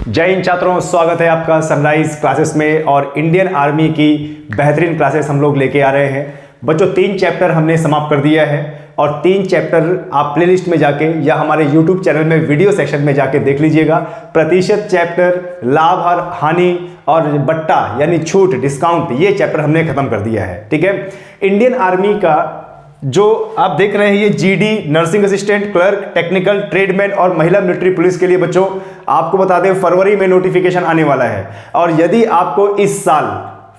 जय हिंद छात्रों, स्वागत है आपका सनराइज क्लासेस में। और इंडियन आर्मी की बेहतरीन क्लासेस हम लोग लेके आ रहे हैं बच्चों। 3 चैप्टर हमने समाप्त कर दिया है और 3 चैप्टर आप प्लेलिस्ट में जाके या हमारे यूट्यूब चैनल में वीडियो सेक्शन में जाके देख लीजिएगा। प्रतिशत चैप्टर, लाभ और हानि और बट्टा यानी छूट, डिस्काउंट, ये चैप्टर हमने खत्म कर दिया है। ठीक है, इंडियन आर्मी का जो आप देख रहे हैं ये GD, nursing assistant, clerk, technical, tradesman और महिला मिलिट्री पुलिस के लिए बच्चों आपको बता दें फरवरी में नोटिफिकेशन आने वाला है। और यदि आपको इस साल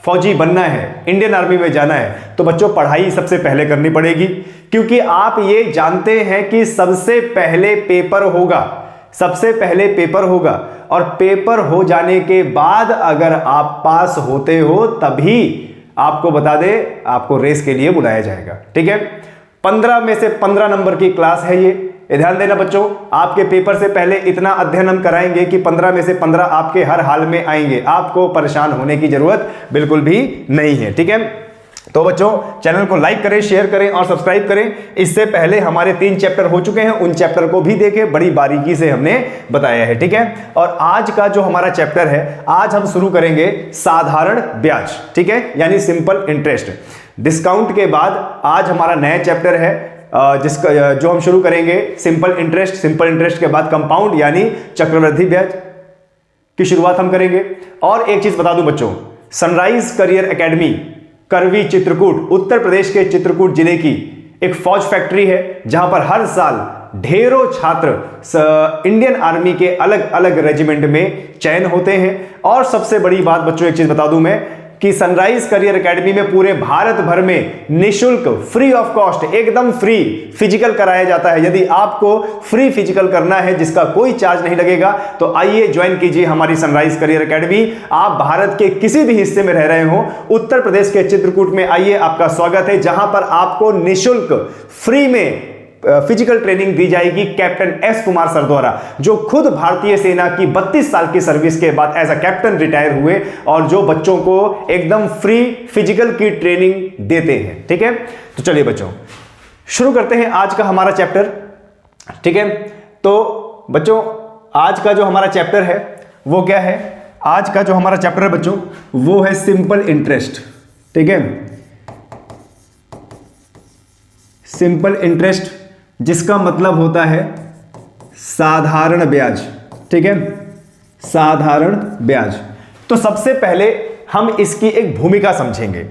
फौजी बनना है, इंडियन आर्मी में जाना है, तो बच्चों पढ़ाई सबसे पहले करनी पड़ेगी, क्योंकि आप ये जानते हैं कि सबसे पहले पेपर होगा, सबसे पहले पेपर होगा। और पेपर हो जाने के बाद अगर आप पास होते हो तभी आपको बता दे आपको रेस के लिए बुलाया जाएगा। ठीक है, 15 में से 15 नंबर की क्लास है ये ध्यान देना बच्चों। आपके पेपर से पहले इतना अध्ययन हम कराएंगे कि 15 में से 15 आपके हर हाल में आएंगे, आपको परेशान होने की जरूरत बिल्कुल भी नहीं है। ठीक है, तो बच्चों चैनल को लाइक करें, शेयर करें और सब्सक्राइब करें। इससे पहले हमारे 3 चैप्टर हो चुके हैं, उन चैप्टर को भी देखें, बड़ी बारीकी से हमने बताया है। ठीक है, और आज का जो हमारा चैप्टर है, आज हम शुरू करेंगे साधारण ब्याज। ठीक है, यानी सिंपल इंटरेस्ट। डिस्काउंट के बाद आज हमारा नया चैप्टर है जिसका जो हम शुरू करेंगे सिंपल इंटरेस्ट। सिंपल इंटरेस्ट के बाद कंपाउंड यानी चक्रवृद्धि ब्याज की शुरुआत हम करेंगे। और एक चीज बता दूं बच्चों, सनराइज करियर एकेडमी करवी चित्रकूट, उत्तर प्रदेश के चित्रकूट जिले की एक फौज फैक्ट्री है, जहां पर हर साल ढेरों छात्र इंडियन आर्मी के अलग अलग रेजिमेंट में चयन होते हैं। और सबसे बड़ी बात बच्चों एक चीज बता दूं मैं कि सनराइज करियर एकेडमी में पूरे भारत भर में निशुल्क, फ्री ऑफ कॉस्ट, एकदम फ्री फिजिकल कराया जाता है। यदि आपको फ्री फिजिकल करना है जिसका कोई चार्ज नहीं लगेगा, तो आइए ज्वाइन कीजिए हमारी सनराइज करियर एकेडमी। आप भारत के किसी भी हिस्से में रह रहे हो, उत्तर प्रदेश के चित्रकूट में आइए, आपका स्वागत है, जहां पर आपको निशुल्क फ्री में फिजिकल ट्रेनिंग दी जाएगी कैप्टन एस कुमार सर द्वारा, जो खुद भारतीय सेना की 32 साल की सर्विस के बाद एज अ कैप्टन रिटायर हुए और जो बच्चों को एकदम फ्री फिजिकल की ट्रेनिंग देते हैं। ठीक है, तो चलिए बच्चों शुरू करते हैं आज का हमारा चैप्टर। ठीक है, तो बच्चों आज का जो हमारा चैप्टर है वो क्या है? आज का जो हमारा चैप्टर है बच्चों वो है सिंपल इंटरेस्ट। ठीक है, सिंपल इंटरेस्ट जिसका मतलब होता है साधारण ब्याज। ठीक है, साधारण ब्याज। तो सबसे पहले हम इसकी एक भूमिका समझेंगे।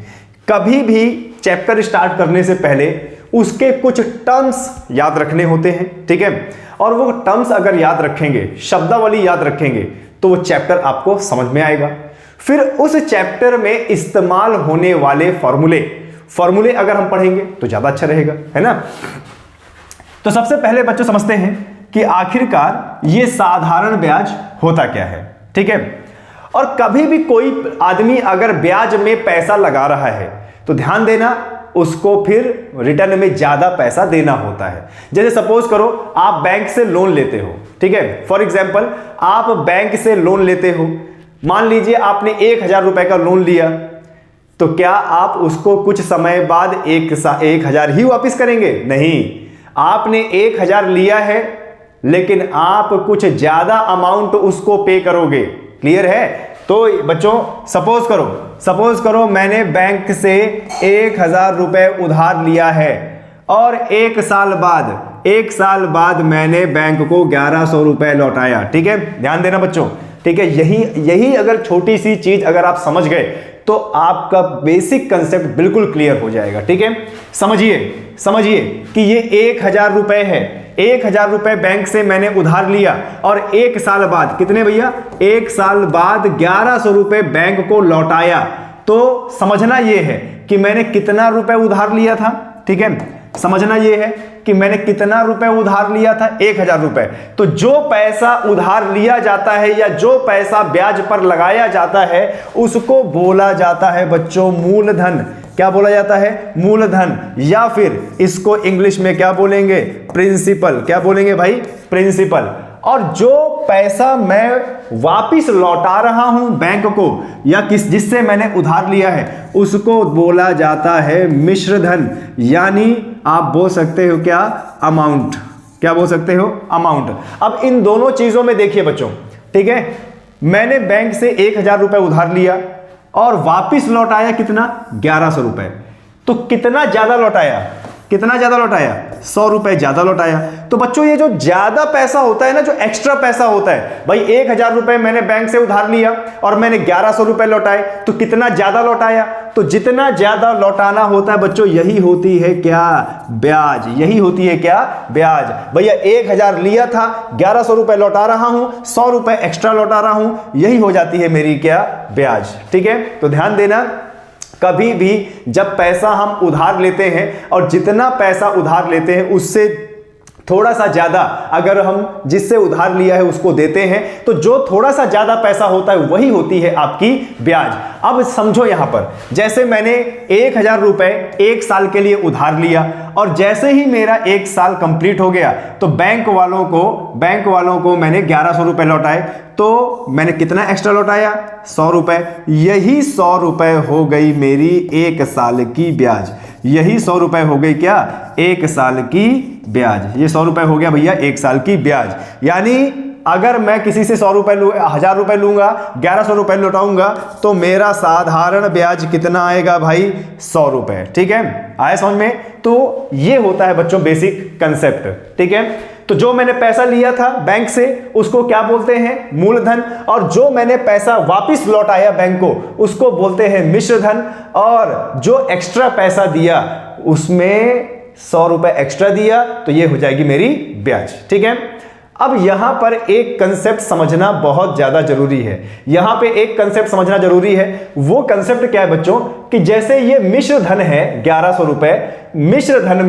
कभी भी चैप्टर स्टार्ट करने से पहले उसके कुछ टर्म्स याद रखने होते हैं। ठीक है, और वो टर्म्स अगर याद रखेंगे, शब्दावली याद रखेंगे, तो वो चैप्टर आपको समझ में आएगा। फिर उस चैप्टर में इस्तेमाल होने वाले फॉर्मूले अगर हम पढ़ेंगे तो ज्यादा अच्छा रहेगा, है ना। तो सबसे पहले बच्चों समझते हैं कि आखिरकार ये साधारण ब्याज होता क्या है। ठीक है, और कभी भी कोई आदमी अगर ब्याज में पैसा लगा रहा है तो ध्यान देना उसको फिर रिटर्न में ज्यादा पैसा देना होता है। जैसे सपोज करो आप बैंक से लोन लेते हो। ठीक है, फॉर एग्जाम्पल आप बैंक से लोन लेते हो, मान लीजिए आपने 1000 रुपए का लोन लिया, तो क्या आप उसको कुछ समय बाद 1000 ही वापस करेंगे? नहीं, आपने 1000 लिया है लेकिन आप कुछ ज्यादा अमाउंट उसको पे करोगे। क्लियर है? तो बच्चों सपोज करो मैंने बैंक से 1000 रुपए उधार लिया है और 1 साल बाद मैंने बैंक को 1100 रुपए लौटाया। ठीक है, ध्यान देना बच्चों। ठीक है, यही अगर छोटी सी चीज अगर आप समझ गए तो आपका बेसिक कंसेप्ट बिल्कुल क्लियर हो जाएगा। ठीक है, समझिए कि ये 1000 रुपए है, 1000 रुपए बैंक से मैंने उधार लिया और 1 साल बाद कितने भैया? 1 साल बाद 1100 रुपए बैंक को लौटाया। तो समझना यह है कि मैंने कितना रुपए उधार लिया था। ठीक है, समझना यह है कि मैंने कितना रुपए उधार लिया था? 1000 रुपए। तो जो पैसा उधार लिया जाता है या जो पैसा ब्याज पर लगाया जाता है उसको बोला जाता है बच्चों मूलधन। क्या बोला जाता है? मूलधन। या फिर इसको इंग्लिश में क्या बोलेंगे? प्रिंसिपल। क्या बोलेंगे भाई? प्रिंसिपल। और जो पैसा मैं वापिस लौटा रहा हूं बैंक को या जिससे मैंने उधार लिया है उसको बोला जाता है मिश्रधन, यानी आप बोल सकते हो क्या? अमाउंट। क्या बोल सकते हो? अमाउंट। अब इन दोनों चीजों में देखिए बच्चों, ठीक है, मैंने बैंक से 1000 रुपए उधार लिया और वापिस लौटाया कितना, 1100 रुपए। तो कितना ज्यादा लौटाया, कितना ज्यादा लौटाया, 100 रुपए ज्यादा लौटाया। तो बच्चों ये जो ज्यादा पैसा होता है ना, जो एक्स्ट्रा पैसा होता है, भाई 1000 रुपए मैंने बैंक से उधार लिया और मैंने 1100 रुपए लौटाए, तो कितना ज्यादा लौटाया। तो जितना ज्यादा लौटाना होता है बच्चों, यही होती है क्या, ब्याज। यही होती है क्या, ब्याज। भैया 1000 लिया था, 1100 रुपए लौटा रहा हूं, 100 रुपए एक्स्ट्रा लौटा रहा हूं, यही हो जाती है मेरी क्या, ब्याज। ठीक है, तो ध्यान देना, कभी भी जब पैसा हम उधार लेते हैं और जितना पैसा उधार लेते हैं उससे थोड़ा सा ज्यादा अगर हम जिससे उधार लिया है उसको देते हैं, तो जो थोड़ा सा ज्यादा पैसा होता है वही होती है आपकी ब्याज। अब समझो यहां पर, जैसे मैंने 1000 रुपए 1 साल के लिए उधार लिया और जैसे ही मेरा 1 साल कंप्लीट हो गया तो बैंक वालों को मैंने 1100 रुपए लौटाए। तो मैंने कितना एक्स्ट्रा लौटाया, 100 रुपए। यही 100 रुपए हो गई मेरी 1 साल की ब्याज। यही 100 रुपए हो गई क्या, 1 साल की ब्याज। ये 100 रुपए हो गया भैया 1 साल की ब्याज। यानी अगर मैं किसी से 100 रुपए 1000 रुपए लूंगा, 1100 रुपए लौटाऊंगा, तो मेरा साधारण ब्याज कितना आएगा भाई, 100 रुपए। ठीक है, आया समझ में। तो ये होता है बच्चों बेसिक कंसेप्ट। ठीक है, तो जो मैंने पैसा लिया था बैंक से उसको क्या बोलते हैं, मूलधन। और जो मैंने पैसा वापस लौटाया बैंक को उसको बोलते हैं मिश्र धन। और जो एक्स्ट्रा पैसा दिया उसमें 100 रुपए एक्स्ट्रा दिया, तो ये हो जाएगी मेरी ब्याज। ठीक है, अब यहां पर एक कंसेप्ट समझना बहुत ज्यादा जरूरी है। यहां पे एक कंसेप्ट समझना जरूरी है। वो कंसेप्ट क्या है बच्चों, कि जैसे ये मिश्र धन है 1100 रुपए, मिश्र धन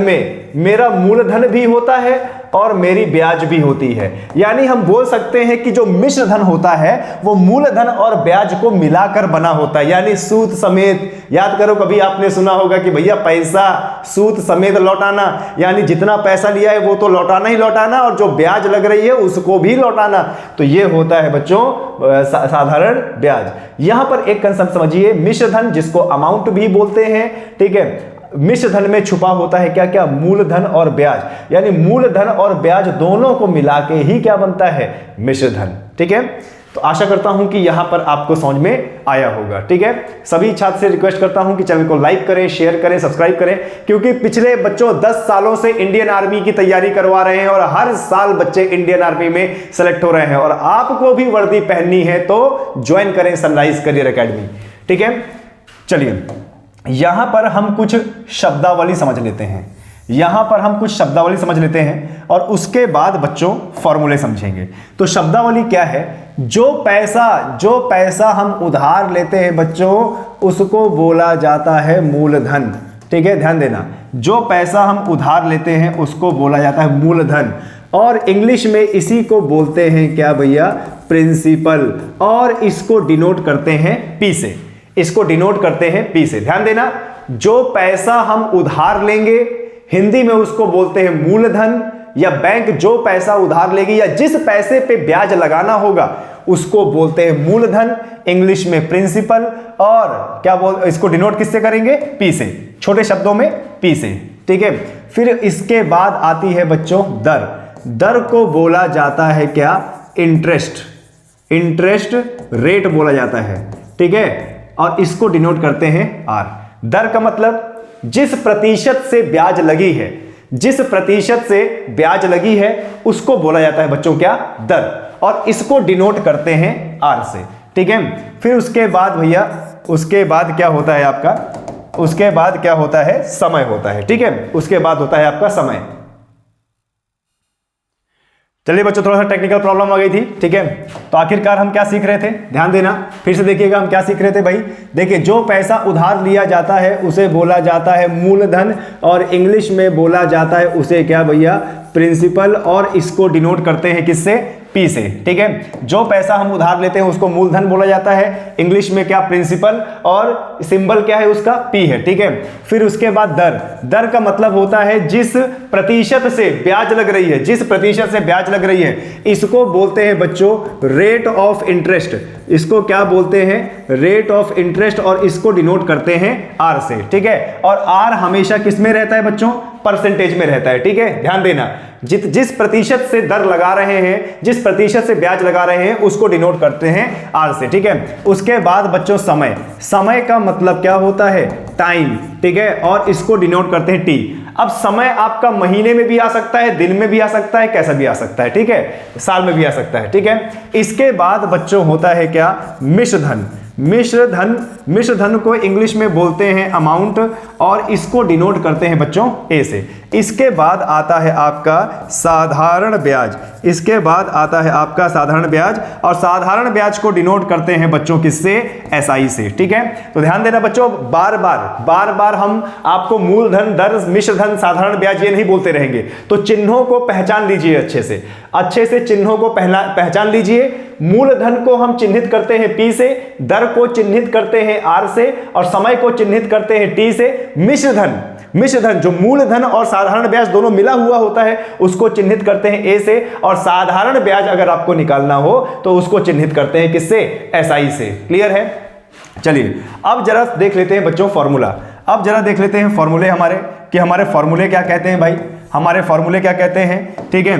में मेरा मूलधन भी होता है और मेरी ब्याज भी होती है। यानी हम बोल सकते हैं कि जो मिश्र धन होता है वो मूलधन और ब्याज को मिलाकर बना होता है, यानी सूद समेत। याद करो, कभी आपने सुना होगा कि भैया पैसा सूद समेत लौटाना, यानी जितना पैसा लिया है वो तो लौटाना ही लौटाना और जो ब्याज लग रही है उसको भी लौटाना। तो ये होता है बच्चों साधारण ब्याज। यहां पर एक कंसेप्ट समझिए, मिश्र धन जिसको अमाउंट भी बोलते हैं। ठीक है, मिश्र धन में छुपा होता है क्या क्या, मूलधन और ब्याज। यानी मूलधन और ब्याज दोनों को मिला के ही क्या बनता है, मिश्र धन। ठीक है, तो आशा करता हूं कि यहां पर आपको समझ में आया होगा। ठीक है, सभी छात्र से रिक्वेस्ट करता हूं कि चैनल को लाइक करें, शेयर करें, सब्सक्राइब करें, क्योंकि पिछले बच्चों 10 सालों से इंडियन आर्मी की तैयारी करवा रहे हैं और हर साल बच्चे इंडियन आर्मी में सेलेक्ट हो रहे हैं। और आपको भी वर्दी पहननी है तो ज्वाइन करें सनराइज करियर एकेडमी। ठीक है, चलिए यहां पर हम कुछ शब्दावली समझ लेते हैं और उसके बाद बच्चों फॉर्मूले समझेंगे। तो शब्दावली क्या है, जो पैसा हम उधार लेते हैं बच्चों उसको बोला जाता है मूलधन। ठीक है, ध्यान देना, जो पैसा हम उधार लेते हैं उसको बोला जाता है मूलधन। और इंग्लिश में इसी को बोलते हैं क्या भैया, प्रिंसिपल। और इसको डिनोट करते हैं पी से, ध्यान देना, जो पैसा हम उधार लेंगे हिंदी में उसको बोलते हैं मूलधन, या बैंक जो पैसा उधार लेगी या जिस पैसे पे ब्याज लगाना होगा उसको बोलते हैं मूलधन, इंग्लिश में प्रिंसिपल। और क्या इसको डिनोट किससे करेंगे, पी से, छोटे शब्दों में पी से। ठीक है, फिर इसके बाद आती है बच्चों दर को बोला जाता है क्या, इंटरेस्ट रेट बोला जाता है। ठीक है, और इसको डिनोट करते हैं आर। दर का मतलब जिस प्रतिशत से ब्याज लगी है उसको बोला जाता है बच्चों क्या, दर। और इसको डिनोट करते हैं आर से। ठीक है, फिर उसके बाद भैया क्या होता है आपका, समय होता है। ठीक है, उसके बाद होता है आपका समय। चलिए बच्चों, थोड़ा सा टेक्निकल प्रॉब्लम आ गई थी। ठीक है, तो आखिरकार हम क्या सीख रहे थे, ध्यान देना, फिर से देखिएगा हम क्या सीख रहे थे भाई। देखिए, जो पैसा उधार लिया जाता है उसे बोला जाता है मूलधन और इंग्लिश में बोला जाता है उसे क्या भैया, प्रिंसिपल। और इसको डिनोट करते हैं किससे, पी से। ठीक है, जो पैसा हम उधार लेते हैं उसको मूलधन बोला जाता है, इंग्लिश में क्या, प्रिंसिपल, और सिंबल क्या है उसका, पी है। ठीक है, फिर उसके बाद दर का मतलब होता है जिस प्रतिशत से ब्याज लग रही है, इसको बोलते हैं बच्चों रेट ऑफ इंटरेस्ट। इसको क्या बोलते हैं, रेट ऑफ इंटरेस्ट, और इसको डिनोट करते हैं आर से। ठीक है, और आर हमेशा किस में रहता है बच्चों, परसेंटेज में रहता है, ठीक है, ध्यान देना। जिस प्रतिशत से दर लगा रहे हैं, जिस प्रतिशत से ब्याज लगा रहे हैं, उसको डिनोट करते हैं आर से, ठीक है। उसके बाद बच्चों समय, समय का मतलब क्या होता है, टाइम, ठीक है, और इसको डिनोट करते हैं टी। अब समय आपका महीने में भी आ सकता है, दिन में भी आ सकता है, कैसा भी आ सकता है, ठीक है, साल में भी आ सकता है, ठीक है। इसके बाद बच्चों होता है क्या, मिश्र धन। मिश्र धन को इंग्लिश में बोलते हैं अमाउंट, और इसको डिनोट करते हैं बच्चों ए से। इसके बाद आता है आपका साधारण ब्याज, इसके बाद आता है आपका साधारण ब्याज, और साधारण ब्याज को डिनोट करते हैं बच्चों किससे, एसआई से, ठीक है। तो ध्यान देना बच्चों, बार बार हम आपको मूलधन, दर, मिश्र धन, साधारण ब्याज ये नहीं बोलते रहेंगे। तो चिन्हों को पहचान लीजिए अच्छे से चिन्हों को पहचान लीजिए। मूलधन को हम चिन्हित करते हैं पी से, दर को चिन्हित करते हैं आर से, और समय को चिन्हित करते हैं टी से। मिश्र धन जो मूलधन और साधारण ब्याज दोनों मिला हुआ होता है, उसको चिन्हित करते हैं ए से, और साधारण ब्याज अगर आपको निकालना हो तो उसको चिन्हित करते हैं किससे, एसआई से। क्लियर है? चलिए अब जरा देख लेते हैं बच्चों फॉर्मूला। अब जरा देख लेते हैं फॉर्मूले हमारे, कि हमारे फॉर्मूले क्या कहते हैं भाई, हमारे फॉर्मूले क्या कहते हैं, ठीक है।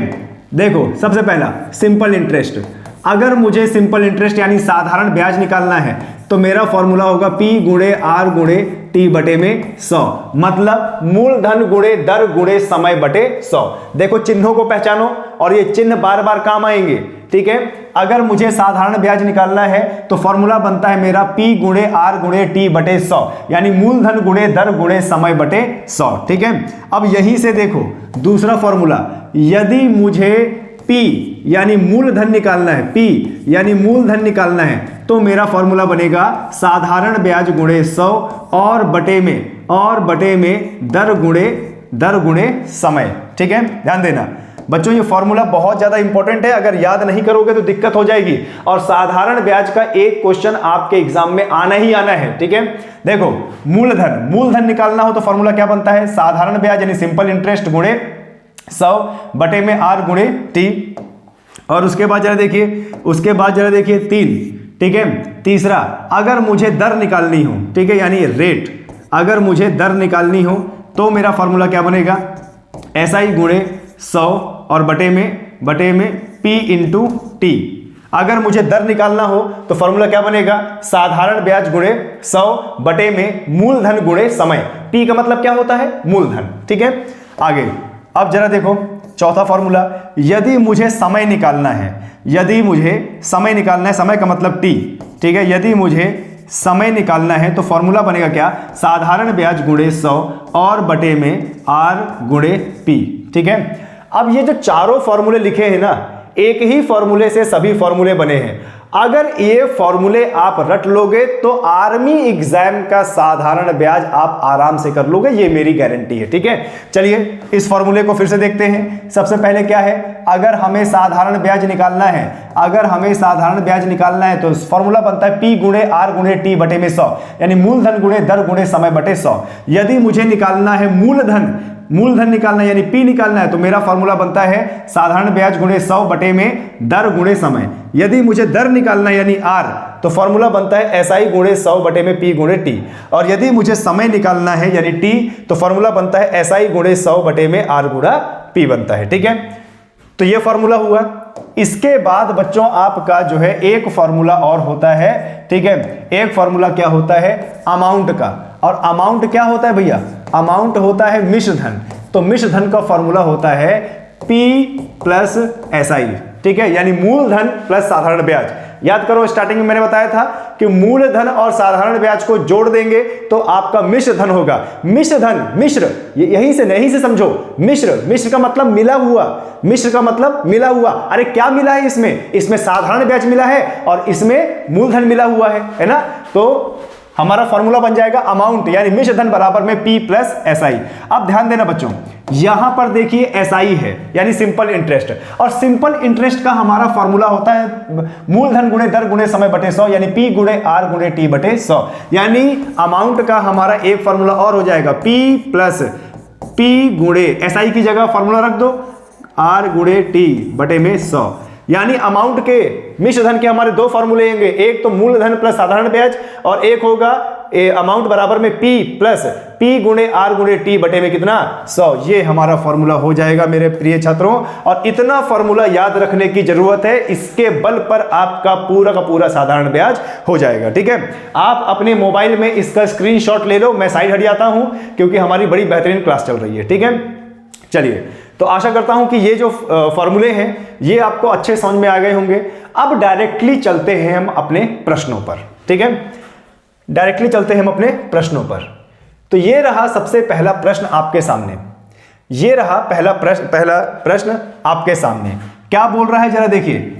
देखो सबसे पहला सिंपल इंटरेस्ट। अगर मुझे सिंपल इंटरेस्ट यानी साधारण ब्याज निकालना है तो मेरा फॉर्मूला होगा P गुणे R गुणे T बटे में 100, मतलब मूलधन गुणे दर गुणे समय बटे 100। देखो चिन्हों को पहचानो, और ये चिन्ह बार बार काम आएंगे, ठीक है। अगर मुझे साधारण ब्याज निकालना है तो फॉर्मूला बनता है मेरा P गुणे R गुणे T बटे 100, यानी मूलधन गुणे दर गुणे समय बटे 100, ठीक है। अब यहीं से देखो दूसरा फॉर्मूला, यदि मुझे P यानी मूलधन निकालना है, P यानी मूलधन निकालना है, तो मेरा फॉर्मूला बनेगा साधारण ब्याज गुणे 100 और बटे में दर गुणे समय, ठीक है। ध्यान देना बच्चों, ये फॉर्मूला बहुत ज्यादा इंपॉर्टेंट है, अगर याद नहीं करोगे तो दिक्कत हो जाएगी। और साधारण ब्याज का एक क्वेश्चन आपके एग्जाम में आना ही आना है, ठीक है। देखो मूलधन निकालना हो तो फॉर्मूला क्या बनता है, साधारण ब्याज यानी सिंपल इंटरेस्ट गुणे 100 बटे में R गुणे T, और उसके बाद जरा देखिए 3, ठीक है। तीसरा, अगर मुझे दर निकालनी हो, ठीक है, यानी रेट, अगर मुझे दर निकालनी हो तो मेरा फॉर्मूला क्या बनेगा, SI गुणे 100 और बटे में P इंटू T। अगर मुझे दर निकालना हो तो फॉर्मूला क्या बनेगा, साधारण ब्याज गुणे 100 बटे में मूलधन गुणे समय। P का मतलब क्या होता है, मूलधन, ठीक है। आगे अब जरा देखो चौथा फॉर्मूला, यदि मुझे समय निकालना है, समय का मतलब T, ठीक है। यदि मुझे समय निकालना है तो फॉर्मूला बनेगा क्या, साधारण ब्याज गुणे 100 और बटे में R गुणे P, ठीक है। अब ये जो चारों फॉर्मूले लिखे हैं ना, एक ही फॉर्मूले से सभी फॉर्मूले बने हैं। अगर ये फॉर्मूले आप रट लोगे तो आर्मी एग्जाम का साधारण ब्याज आप आराम से कर लोगे, ये मेरी गारंटी है, ठीक है। चलिए इस फॉर्मूले को फिर से देखते हैं। सबसे पहले क्या है, अगर हमें साधारण ब्याज निकालना है तो फॉर्मूला बनता है P गुणे R गुणे T बटे में 100, यानी मूलधन गुणे दर गुणे समय बटे 100। यदि मुझे निकालना है मूलधन निकालना है यानी P निकालना है तो मेरा फॉर्मूला बनता है साधारण ब्याज गुणे 100 बटे में दर गुणे समय। यदि मुझे दर निकालना है यानी R तो फॉर्मूला बनता है SI गुणे 100 बटे में P गुणे T, और यदि मुझे समय निकालना है यानी T तो फॉर्मूला बनता है SI गुणे 100 बटे में R गुणा P बनता है, ठीक है। तो ये फॉर्मूला हुआ। इसके बाद बच्चों आपका जो है एक फॉर्मूला और होता है, ठीक है। एक फॉर्मूला क्या होता है, अमाउंट का, और अमाउंट क्या होता है भैया, अमाउंट होता है मिश्र धन। तो मिश्र धन का फॉर्मूला होता है P प्लस SI, ठीक है, यानी मूलधन प्लस साधारण ब्याज। याद करो स्टार्टिंग में मैंने बताया था कि मूलधन और साधारण ब्याज को जोड़ देंगे तो आपका मिश्र धन होगा। मिश्र यहीं से समझो, मिश्र का मतलब मिला हुआ। अरे क्या मिला है इसमें साधारण ब्याज मिला है और इसमें मूलधन मिला हुआ है ना। तो हमारा फॉर्मूला बन जाएगा अमाउंट यानी मिश्र धन बराबर में P प्लस SI। अब ध्यान देना बच्चों, यहां पर देखिए SI है यानी सिंपल इंटरेस्ट, और सिंपल इंटरेस्ट का हमारा फॉर्मूला होता है मूलधन गुणे दर गुणे समय बटे 100, यानी P गुणे R गुणे T बटे 100। यानी अमाउंट का हमारा एक फॉर्मूला और हो जाएगा P प्लस P गुणे SI की जगह फॉर्मूला रख दो R गुणे T बटे में 100। यानी अमाउंट के मिश्र धन के हमारे दो फॉर्मूले होंगे, एक तो मूलधन प्लस साधारण ब्याज और एक होगा अमाउंट बराबर में P प्लस P गुणे R गुणे T बटे में कितना 100। ये हमारा फॉर्मूला हो जाएगा मेरे प्रिय छात्रों, और इतना फॉर्मूला याद रखने की जरूरत है, इसके बल पर आपका पूरा का पूरा साधारण ब्याज हो जाएगा। ठीक है, आप अपने मोबाइल में इसका स्क्रीनशॉट ले लो, मैं साइड हट जाता हूं क्योंकि हमारी बड़ी बेहतरीन क्लास चल रही है। ठीक है, चलिए, तो आशा करता हूं कि ये जो फॉर्मूले हैं ये आपको अच्छे समझ में आ गए होंगे। अब डायरेक्टली चलते हैं हम अपने प्रश्नों पर। ठीक है, डायरेक्टली चलते हैं हम अपने प्रश्नों पर। तो ये रहा सबसे पहला प्रश्न आपके सामने, ये रहा पहला प्रश्न आपके सामने। क्या बोल रहा है जरा देखिए,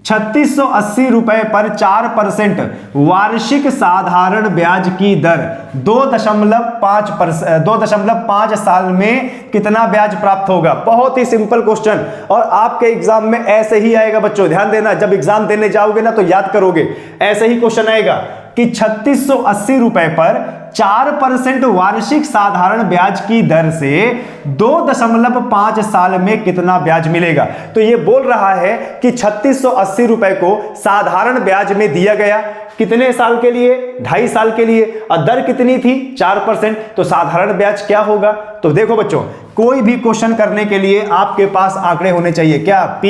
3680 रुपए पर 4% वार्षिक साधारण ब्याज की दर 2.5 साल में कितना ब्याज प्राप्त होगा। बहुत ही सिंपल क्वेश्चन, और आपके एग्जाम में ऐसे ही आएगा बच्चों, ध्यान देना, जब एग्जाम देने जाओगे ना तो याद करोगे, ऐसे ही क्वेश्चन आएगा कि 3680 रुपए पर 4% वार्षिक साधारण ब्याज की दर से 2.5 साल में कितना ब्याज मिलेगा। तो ये बोल रहा है कि 3680 रुपए को साधारण ब्याज में दिया गया, कितने साल के लिए, 2.5 साल के लिए, और दर कितनी थी 4%। तो साधारण ब्याज क्या होगा। तो देखो बच्चों, कोई भी क्वेश्चन करने के लिए आपके पास आंकड़े होने चाहिए, क्या, P,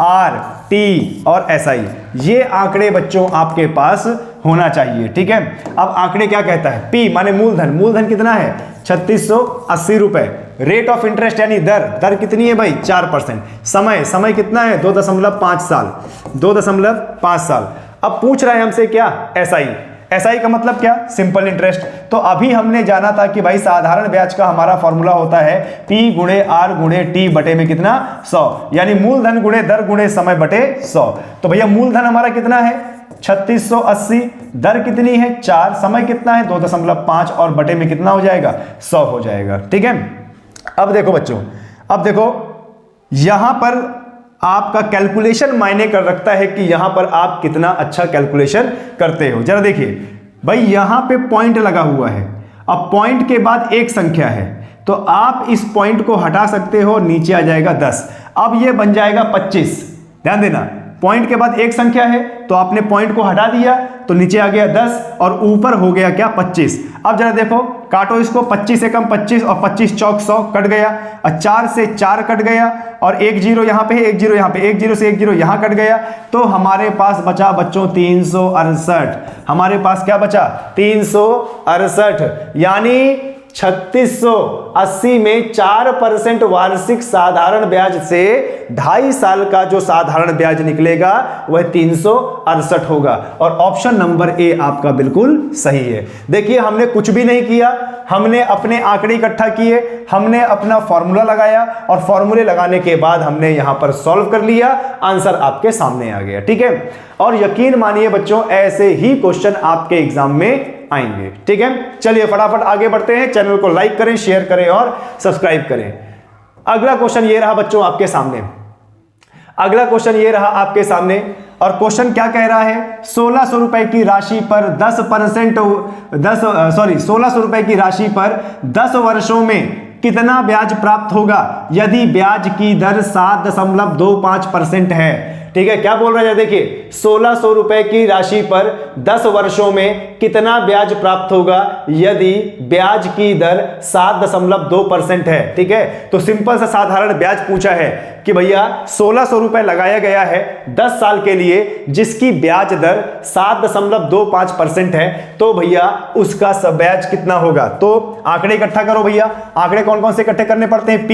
R, T और SI, ये आंकड़े बच्चों आपके पास होना चाहिए। ठीक है, अब आंकड़े क्या कहता है, P माने मूलधन, मूलधन कितना है 3680 रुपए, रेट ऑफ इंटरेस्ट यानी दर कितनी है भाई 4%, समय कितना है 2.5 साल, 2.5 साल। अब पूछ रहा है हमसे क्या, SI का मतलब क्या, सिंपल इंटरेस्ट। तो अभी हमने जाना था कि भाई साधारण ब्याज का हमारा फॉर्मूला होता है P गुणे R गुणे T बटे में कितना 100, यानी मूलधन गुणे दर गुणे समय बटे 100। तो भैया मूलधन हमारा कितना है 3680, दर कितनी है 4, समय कितना है 2.5 और बटे में कितना हो जाएगा 100 हो जाएगा। ठीक है, अब देखो बच्चों, अब देखो यहां पर आपका कैलकुलेशन मायने कर रखता है कि यहां पर आप कितना अच्छा कैलकुलेशन करते हो। जरा देखिए भाई, यहां पे पॉइंट लगा हुआ है, अब पॉइंट के बाद एक संख्या है, तो आप इस पॉइंट को हटा सकते हो, नीचे आ जाएगा 10, अब ये बन जाएगा 25। ध्यान देना, पॉइंट के बाद एक संख्या है तो आपने पॉइंट को हटा दिया तो नीचे आ गया 10 और ऊपर हो गया क्या 25। अब जरा देखो, काटो इसको, 25 से कम 25 और 25 चौक 100 कट गया, और 4 से 4 कट गया, और 1 0 यहां पे है, 1 0 यहां पे, 1 0 से 1 0 यहां कट गया। तो हमारे पास बचा बच्चों 368, हमारे पास क्या बचा 368, यानी 3680 में 4% वार्षिक साधारण ब्याज से 2.5 साल का जो साधारण ब्याज निकलेगा वह 368 होगा। और ऑप्शन नंबर ए आपका बिल्कुल सही है। देखिए, हमने कुछ भी नहीं किया, हमने अपने आंकड़े इकट्ठा किए, हमने अपना फॉर्मूला लगाया, और फॉर्मूले लगाने के बाद हमने यहां पर सॉल्व कर लिया, आंसर आपके सामने आ गया। ठीक है, और यकीन मानिए बच्चों, ऐसे ही क्वेश्चन आपके एग्जाम में आएंगे। ठीक है, चलिए फटाफट आगे बढ़ते हैं, चैनल को लाइक करें, शेयर करें और सब्सक्राइब करें। अगला क्वेश्चन ये रहा बच्चों आपके सामने, अगला क्वेश्चन ये रहा आपके सामने, और क्वेश्चन क्या कह रहा है, 1600 रुपए की राशि पर 1600 रुपए की राशि पर 10 वर्षों में कितना ब्याज प्राप्त होगा यदि ब्याज की दर 7.25% है। ठीक है, क्या बोल रहा है, देखिए 1600 रुपए की राशि पर 10 वर्षों में कितना ब्याज प्राप्त होगा यदि ब्याज की दर 7.2% है। ठीक है, तो सिंपल सा साधारण ब्याज पूछा है कि भैया 1600 रुपए लगाया गया है 10 साल के लिए, जिसकी ब्याज दर 7.25% है, तो भैया उसका सब ब्याज कितना होगा। तो आंकड़े इकट्ठा करो भैया, आंकड़े कौन कौन से इकट्ठे करने पड़ते हैं, P,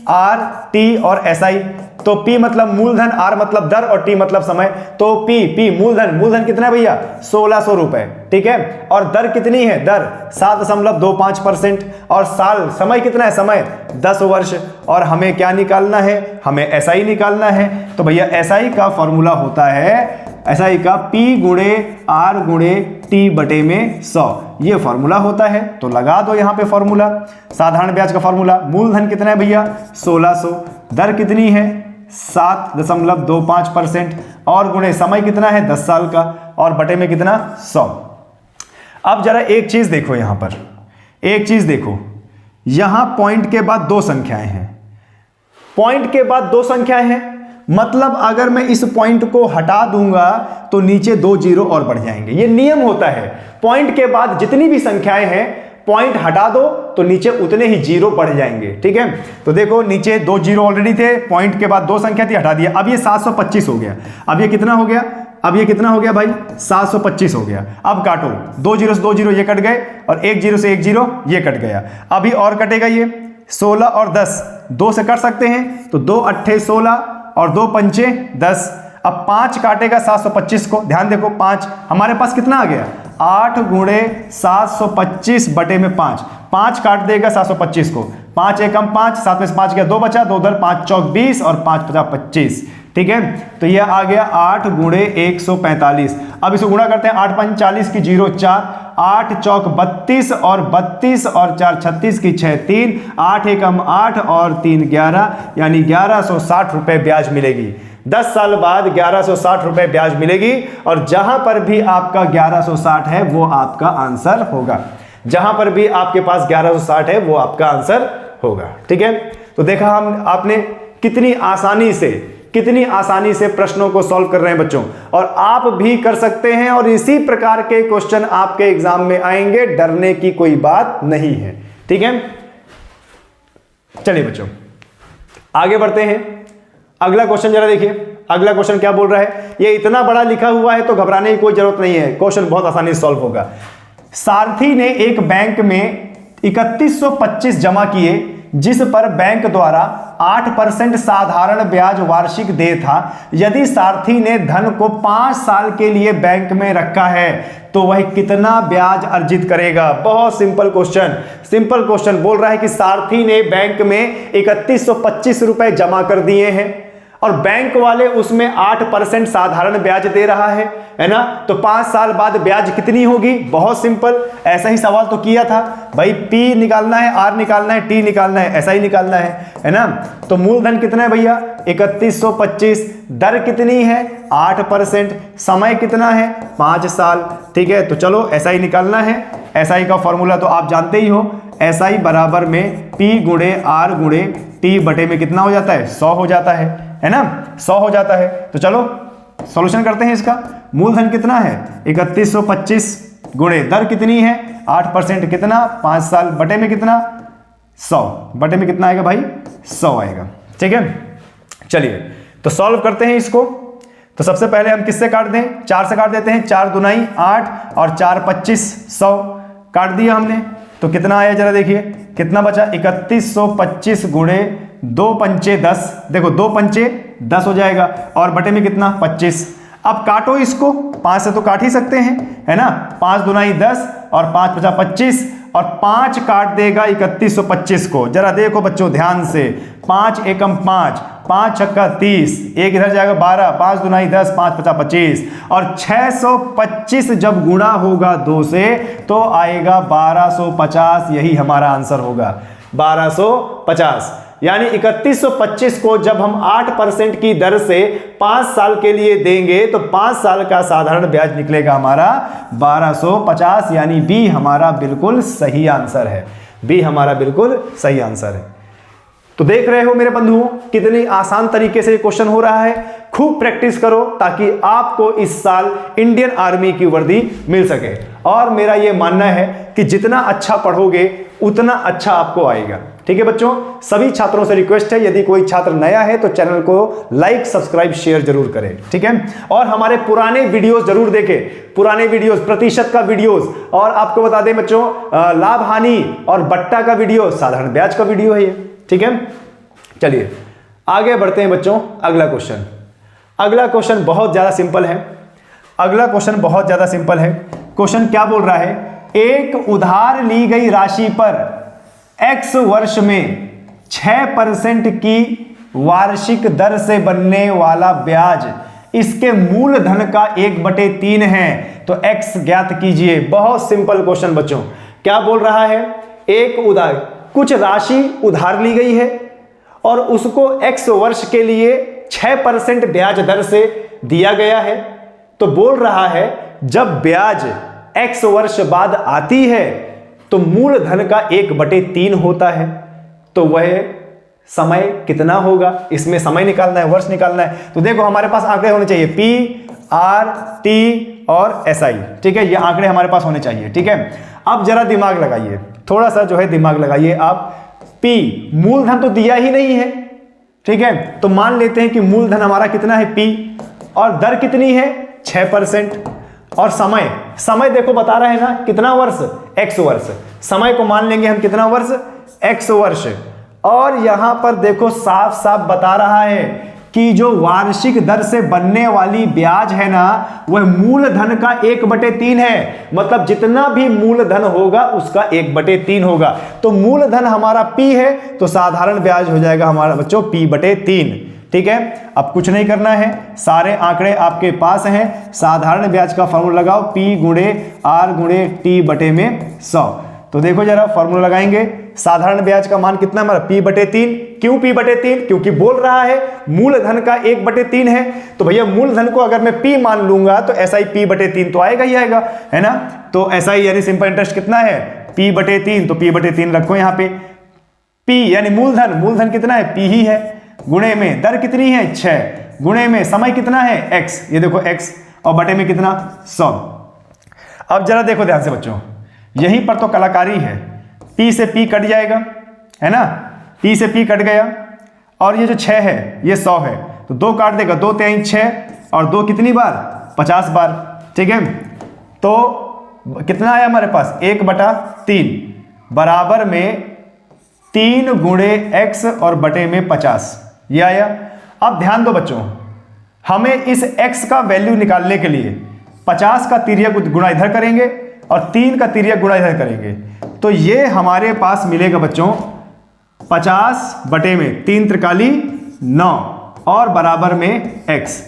R, T और SI। तो P मतलब मूलधन, R मतलब दर और T मतलब समय। तो P मूलधन कितना है भैया 1600 रुपए। ठीक है, और दर कितनी है, दर 7.25%, और साल समय कितना है, समय 10 वर्ष, और हमें क्या निकालना है, हमें SI निकालना है। तो भैया SI का फॉर्मूला होता है, SI का P गुणे R गुणे T बटे में 100, ये फॉर्मूला होता है। तो लगा दो यहां पे फॉर्मूला, साधारण ब्याज का फॉर्मूला, मूलधन कितना है भैया 1600, दर कितनी है 7.25%, और गुणे समय कितना है 10 साल का, और बटे में कितना 100। अब जरा एक चीज देखो, यहां पर एक चीज देखो, यहां पॉइंट के बाद 2 संख्याएं हैं, पॉइंट के बाद 2 संख्याएं हैं, मतलब अगर मैं इस पॉइंट को हटा दूंगा तो नीचे 2 जीरो और बढ़ जाएंगे। ये नियम होता है, पॉइंट के बाद जितनी भी संख्याएं हैं, पॉइंट हटा दो तो नीचे उतने ही जीरो बढ़ जाएंगे। ठीक है, तो देखो नीचे 2 जीरो ऑलरेडी थे, पॉइंट के बाद 2 संख्या थी, हटा दिया। अब ये 725 हो गया। अब ये कितना हो गया? अब ये कितना हो गया भाई? 725 हो गया। अब काटो, 2 जीरो से 2 जीरो ये कट गए, और 1 जीरो से 1 जीरो ये कट गया। अभी और कटेगा ये 16 और 10, 2 से कट सकते हैं, तो 2 अट्ठे 16 और 2 पंचे 10। अब 5 काटेगा 725 को, ध्यान देखो 5 हमारे पास कितना आ गया? 8 गुणे 725 बटे में 5, 5 काट देगा 725 को, 5 एकम 5, 7 में से 5 गया 2 बचा, 2 उधर 5 चौक 20 और 5 पचा 25। ठीक है, तो यह आ गया 8 गुणे 145। अब इसको गुणा करते हैं, 8 पंच 40 की 0 4, 8 चौक 32 और 32 और 4 36 की 6 3, 8 एकम 8 और 3 11, यानी 1160 रुपए ब्याज मिलेगी। 10 साल बाद 1160 रुपए ब्याज मिलेगी, और जहां पर भी आपका 1160 है वो आपका आंसर होगा। जहां पर भी आपके पास 1160 है वो आपका आंसर होगा। ठीक है, तो देखा आपने कितनी आसानी से प्रश्नों को सॉल्व कर रहे हैं बच्चों, और आप भी कर सकते हैं, और इसी प्रकार के क्वेश्चन आपके एग्जाम में आएंगे, डरने की कोई बात नहीं है। ठीक है, चलिए बच्चों आगे बढ़ते हैं। अगला क्वेश्चन जरा देखिए, अगला क्वेश्चन क्या बोल रहा है। ये इतना बड़ा लिखा हुआ है तो घबराने की कोई जरूरत नहीं है, क्वेश्चन बहुत आसानी से सॉल्व होगा। सारथी ने एक बैंक में 3125 जमा किए, जिस पर बैंक द्वारा 8% साधारण ब्याज वार्षिक दे था। यदि सारथी ने धन को 5 साल के लिए बैंक में रखा है तो वह कितना ब्याज अर्जित करेगा? बहुत सिंपल क्वेश्चन बोल रहा है कि सारथी ने बैंक में 3125 रुपए जमा कर दिए हैं, और बैंक वाले उसमें 8% साधारण ब्याज दे रहा है ना, तो 5 साल बाद ब्याज कितनी होगी? बहुत सिंपल, ऐसा ही सवाल तो किया था भाई, P निकालना है, R निकालना है, T निकालना है, ऐसा ही निकालना है ना। तो मूलधन कितना है भैया? 3125, दर कितनी है? 8%, समय कितना है? 5 साल। ठीक है, तो चलो SI निकालना है। SI का फॉर्मूला तो आप जानते ही हो, SI बराबर में P गुणे R गुणे T बटे में कितना हो जाता है? 100 हो जाता है ना, 100 हो जाता है। तो चलो सॉल्यूशन करते हैं इसका। मूलधन कितना है? 3125 गुणे दर कितनी है? 8% कितना? 5 साल बटे में कितना? 100 बटे में कितना आएगा भाई? 100 आएगा। ठीक है, चलिए तो सॉल्व करते हैं इसको। तो सबसे पहले हम किससे काट दें? 4 से काट देते हैं। 4 दुनाई 8 और 4 25, 100 काट दिया हमने। तो कितना आया जरा देखिए, कितना बचा? 3125 गुणे 2 पंचे 10, देखो 2 पंचे 10 हो जाएगा, और बटे में कितना? 25। अब काटो इसको, 5 से तो काट ही सकते हैं, है ना। 5 दुनाई 10 और 5 पचा 25, और 5 काट देगा 3125 को। जरा देखो बच्चों ध्यान से, 5 एकम 5, 5 छक्का 30, एक इधर जाएगा 12, 5 दुनाई 10, 5 पचा 25, और 625 जब गुणा होगा 2 से तो आएगा 1250। यही हमारा आंसर होगा, 1250। यानी 3125 को जब हम 8% की दर से 5 साल के लिए देंगे तो 5 साल का साधारण ब्याज निकलेगा हमारा 1250, यानी बी हमारा बिल्कुल सही आंसर है। बी हमारा बिल्कुल सही आंसर है। तो देख रहे हो मेरे बंधुओं, कितनी आसान तरीके से क्वेश्चन हो रहा है। खूब प्रैक्टिस करो ताकि आपको इस साल इंडियन आर्मी की वर्दी मिल सके। और मेरा यह मानना है कि जितना अच्छा पढ़ोगे उतना अच्छा आपको आएगा। ठीक है बच्चों, सभी छात्रों से रिक्वेस्ट है, यदि कोई छात्र नया है तो चैनल को लाइक सब्सक्राइब शेयर जरूर करें। ठीक है, और हमारे पुराने वीडियोस जरूर देखें, पुराने वीडियोस, प्रतिशत का वीडियोस, और आपको बता दें बच्चों लाभ हानि और बट्टा का वीडियो, साधारण ब्याज का वीडियो है ये। ठीक है, चलिए आगे बढ़ते हैं बच्चों। अगला क्वेश्चन बहुत ज्यादा सिंपल है। क्वेश्चन क्या बोल रहा है? एक उधार ली गई राशि पर x वर्ष में 6% की वार्षिक दर से बनने वाला ब्याज इसके मूल धन का 1/3 है, तो x ज्ञात कीजिए। बहुत सिंपल क्वेश्चन बच्चों। क्या बोल रहा है? कुछ राशि उधार ली गई है और उसको x वर्ष के लिए 6% ब्याज दर से दिया गया है। तो बोल रहा है जब ब्याज x वर्ष बाद आती है तो मूल धन का 1/3 होता है, तो वह समय कितना होगा, इसमें समय निकालना है, वर्ष निकालना है। तो देखो हमारे पास आंकड़े होने चाहिए पी, आर, टी और एस आई, ठीक है, ये आंकड़े हमारे पास होने चाहिए, ठीक है। अब जरा दिमाग लगाइए, थोड़ा सा जो है दिमाग लगाइए आप। पी मूलधन तो दिया ही नहीं है, ठीक है, तो मान लेते हैं कि मूलधन हमारा कितना है पी, और दर कितनी है 6%, और समय, समय देखो बता रहा है ना कितना वर्ष, x वर्ष, समय को मान लेंगे हम कितना वर्ष, x वर्ष। और यहां पर देखो साफ साफ बता रहा है कि जो वार्षिक दर से बनने वाली ब्याज है ना, वह मूलधन का 1/3 है, मतलब जितना भी मूलधन होगा उसका 1/3 होगा। तो मूलधन हमारा p है, तो साधारण ब्याज हो जाएगा हमारा बच्चों p/3, ठीक है। अब कुछ नहीं करना है, सारे आंकड़े आपके पास हैं, साधारण ब्याज का फॉर्मूला लगाओ, p गुणे r गुणे t बटे में 100। तो देखो जरा फॉर्मूला लगाएंगे, साधारण ब्याज का मान कितना हमारा p/3, क्यों p/3, क्योंकि बोल रहा है मूलधन का 1/3 है, तो भैया मूलधन को अगर मैं p मान लूंगा तो SI p/3 तो आएगा ही आएगा, है ना। तो SI यानी सिंपल इंटरेस्ट कितना है p/3, तो p/3 रखो यहाँ पे। p यानी मूलधन, मूलधन कितना है p ही है, गुणे में दर कितनी है 6, गुणे में समय कितना है x, ये देखो x, और बटे में कितना 100। अब जरा देखो ध्यान से बच्चों, यहीं पर तो कलाकारी है, p से p कट जाएगा, है ना, p से p कट गया, और ये जो 6 है ये 100 है, तो 2 काट देगा, 2 3 6, और 2 कितनी बार 50 बार, ठीक है। तो कितना आया हमारे पास 1/3 बराबर में 3 गुणे x और बटे में 50, ये आया। अब ध्यान दो बच्चों, हमें इस x का वैल्यू निकालने के लिए 50 का तिर्यक गुणा इधर करेंगे और 3 का तिर्यक गुणा इधर करेंगे, तो ये हमारे पास मिलेगा बच्चों 50 बटे में 3 त्रिकाली 9 और बराबर में x।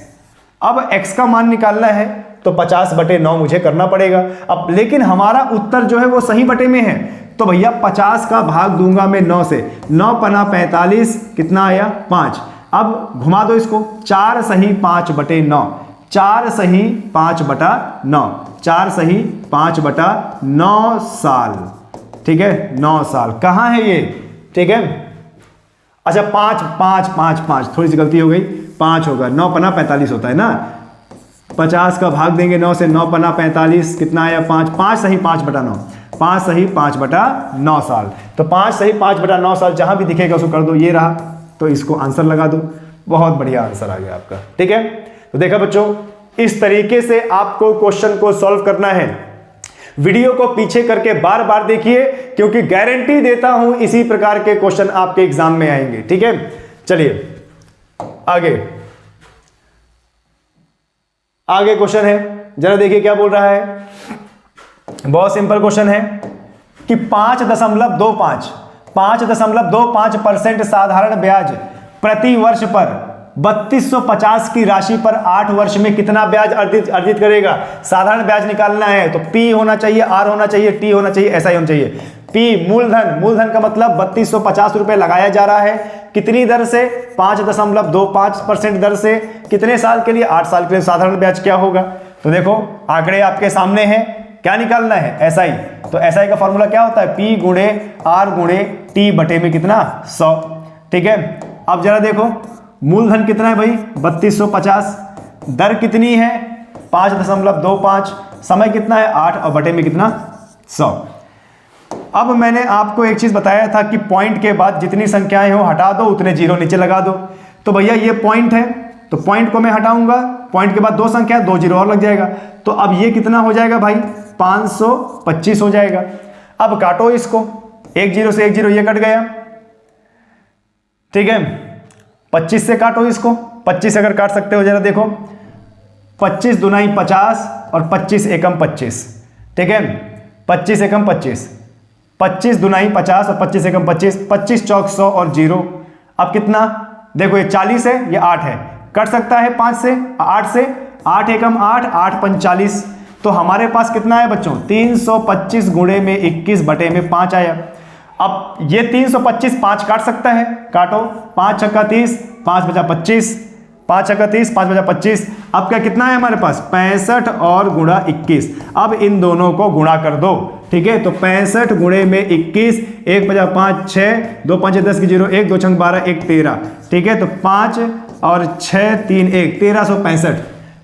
अब x का मान निकालना है तो 50/9 मुझे करना पड़ेगा। अब लेकिन हमारा उत्तर जो है वो सही बटे में है, तो भैया 50 का भाग दूंगा मैं 9 से, 9 पना 45, कितना आया 5। अब घुमा दो इसको, 4 सही 5/9, 4 सही 5/9, 4 सही 5/9 साल, ठीक है, 9 साल। कहाँ है ये, ठीक है, अच्छा 5 5 5 5, थोड़ी सी गलती हो गई, 5 होगा, 9 पना 45 होता है ना, 50 का भाग देंगे 9 से, 9 पना 45, कितना आया 5, 5 सही 5/9, 5 सही 5/9 साल। तो 5 सही 5/9 साल जहां भी दिखेगा उसको कर दो, ये रहा, तो इसको आंसर लगा दो, बहुत बढ़िया आंसर आ गया आपका, ठीक है। तो देखा बच्चों, इस तरीके से आपको क्वेश्चन को सॉल्व करना है। वीडियो को पीछे करके बार बार देखिए, क्योंकि गारंटी देता हूं इसी प्रकार के क्वेश्चन आपके एग्जाम में आएंगे, ठीक है। चलिए आगे क्वेश्चन है, जरा देखिए क्या बोल रहा है। बहुत सिंपल क्वेश्चन है कि 5.25% साधारण ब्याज प्रति वर्ष पर 3250 की राशि पर 8 वर्ष में कितना ब्याज अर्जित करेगा। साधारण ब्याज निकालना है तो P होना चाहिए, R होना चाहिए, T होना चाहिए, SI होना चाहिए। P मूलधन, मूलधन का मतलब 3250 रुपए लगाया जा रहा है, कितनी दर से 5.25% दर से, कितने साल के लिए 8 साल के लिए। साधारण ब्याज क्या होगा, तो देखो आंकड़े आपके सामने हैं, क्या निकालना है SI, तो SI का फॉर्मूला क्या होता है P गुणे R गुणे T बटे में कितना 100, ठीक है। अब जरा देखो मूलधन कितना है भाई 3250, दर कितनी है 5.25, समय कितना है 8 और बटे में कितना 100। अब मैंने आपको एक चीज बताया था कि पॉइंट के बाद जितनी संख्याएं हो हटा दो, उतने जीरो नीचे लगा दो। तो भैया ये पॉइंट है, तो पॉइंट को मैं हटाऊंगा, पॉइंट के बाद 2 संख्या 2 जीरो और लग जाएगा, तो अब ये कितना हो जाएगा भाई 525 हो जाएगा। अब काटो इसको, 1 जीरो से 1 जीरो ये कट गया, ठीक है। 25 से काटो इसको, 25 अगर काट सकते हो जरा देखो, 25 दुनाई 50 और 25 एकम 25, ठीक है, 25 एकम 25, 25 दुनाई 50 और 25 एकम 25, 25 चौक 100 और 0। अब कितना देखो, ये 40 है, ये 8 है, कट सकता है 5 से 8 से, 8 एकम 8, 8 पंच 40, तो हमारे पास कितना है बच्चों 325 गुणे में 21 बटे में 5 आया। अब ये 325 5 काट सकता है, काटो, 5 छक्का 30, 5 बचा 25, 5 छक्का 30, 5 बजा 25। अब क्या कितना है हमारे पास 65 और गुणा 21। अब इन दोनों को गुणा कर दो, ठीक है। तो 65 गुणे में 21, 1 बजा 5 6, 2 5 10 की 0, 1 2 छंग 12, 1 13, ठीक है। तो 5 और 6 3 1 1365।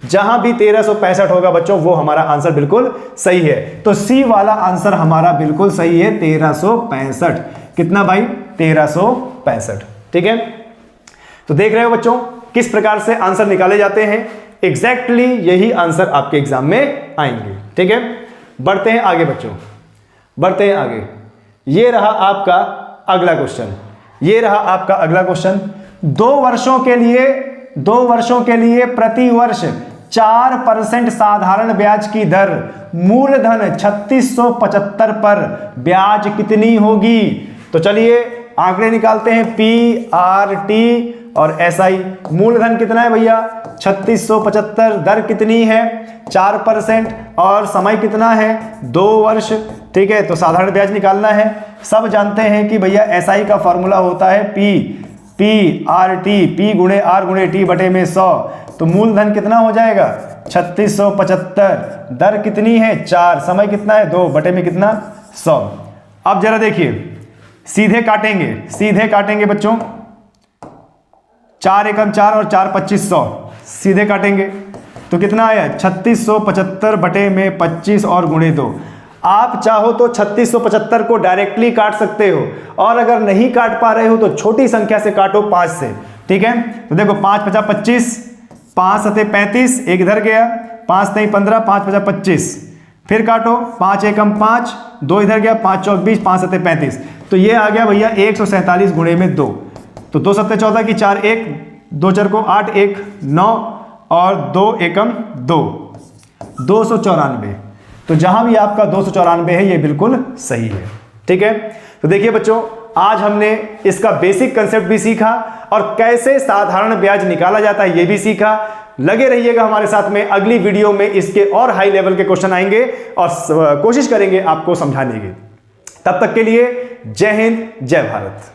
जहां भी 1365 होगा बच्चों वो हमारा आंसर बिल्कुल सही है। तो सी वाला आंसर हमारा बिल्कुल सही है 1365। कितना भाई 1365, ठीक है। तो देख रहे हो बच्चों किस प्रकार से आंसर निकाले जाते हैं। एग्जैक्टली यही आंसर आपके एग्जाम में आएंगे, ठीक है। बढ़ते हैं आगे बच्चों, बढ़ते हैं आगे। ये रहा आपका अगला क्वेश्चन, ये रहा आपका अगला क्वेश्चन। 2 वर्षों के लिए प्रति वर्ष 4% साधारण ब्याज की दर मूलधन 3675 पर ब्याज कितनी होगी। तो चलिए आंकड़े निकालते हैं। PRT और SI। मूलधन कितना है भैया 3675, दर कितनी है 4% और समय कितना है 2 वर्ष, ठीक है। तो साधारण ब्याज निकालना है। सब जानते हैं कि भैया SI का फॉर्मूला होता है PRT, P गुणे R गुणे T बटे में 100। तो मूलधन कितना हो जाएगा 3675, दर कितनी है 4, समय कितना है 2 बटे में कितना 100। अब जरा देखिए सीधे काटेंगे बच्चों। 4 एकम 4 और 4 25 100, सीधे काटेंगे तो कितना आया 3675 बटे में 25 और गुणे 2। आप चाहो तो 3675 को डायरेक्टली काट सकते हो, और अगर नहीं काट पा रहे हो तो छोटी संख्या से काटो 5 से, ठीक है। तो देखो 5 50 25, 5 सते 35, एक इधर गया, 5 नहीं 15, 5 50 25, फिर काटो 5 एकम 5, 2 इधर गया, 5 चौक 20, 5 सते 35। तो ये आ गया भैया 147 गुणे में 2। तो 2 सत्ते 14 की 4 1, 2 4 को 8 1 9 और 2 एकम 2, 294। तो जहां भी आपका 294 है ये बिल्कुल सही है, ठीक है। तो देखिए बच्चों आज हमने इसका बेसिक कंसेप्ट भी सीखा और कैसे साधारण ब्याज निकाला जाता है ये भी सीखा। लगे रहिएगा हमारे साथ में, अगली वीडियो में इसके और हाई लेवल के क्वेश्चन आएंगे और कोशिश करेंगे आपको समझाने की। तब तक के लिए जय हिंद जय भारत।